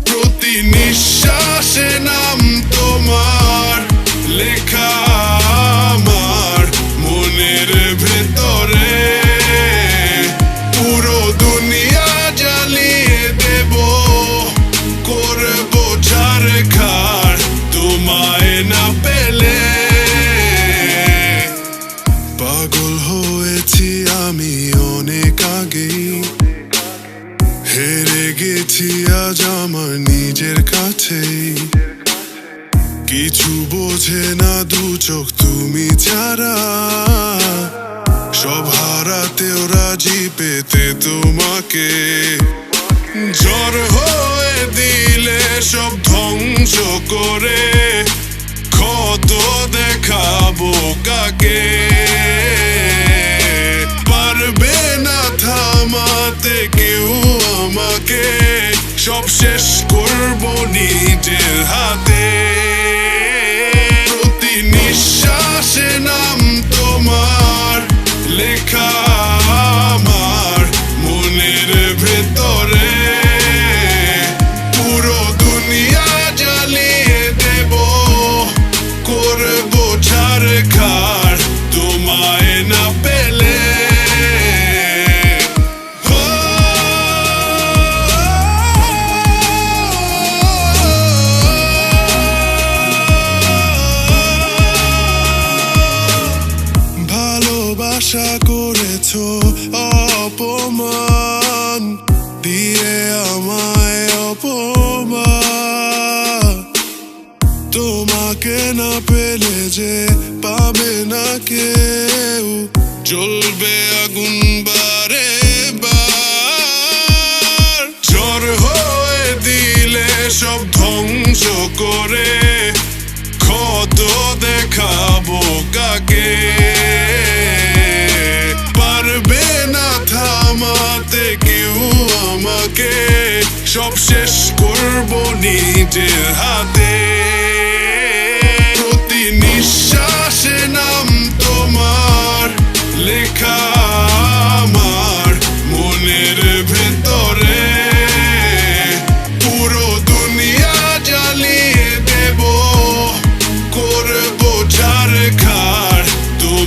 প্রতি নিঃশ্বাসে নাম তোমার লেখা আমার মনের ভেতরে। পুরো দুনিয়া জ্বালিয়ে দেব, করবো ছারখার তোমায় না পেলে। পাগল হয়েছি আমি অনেক আগেই, হেরে গেছি আজ আমার নিজের কাছেই। কিছু বোঝে না দু চোখ তুমি ছাড়া, সব হারাতেও রাজি পেতে তোমাকে। ঝড় হয়ে দিলে সব ধ্বংস করে, ক্ষত দেখাবো কাকে। পারবে না থামাতে কেউ আমাকে, সব শেষ করবো নিজের হাতে। প্রতি নিঃশ্বাসে নাম তোমার লেখা আমার মনের ভেতরে। পুরো দুনিয়া জ্বালিয়ে দেব, করবো ছারখার তোমায় না পেলে। ভালোবাসা করেছো অপমান দিয়ে আমায় অপমান। তোমাকে না পেলে যে পাবে না কেউ, জ্বলবে আগুন বারে বার। ঝড় হয়ে দিলে সব ধ্বংস করে, ক্ষত দেখাবো কাকে। পারবে না থামাতে কেউ আমাকে, সব শেষ করবো নিজের হাতে।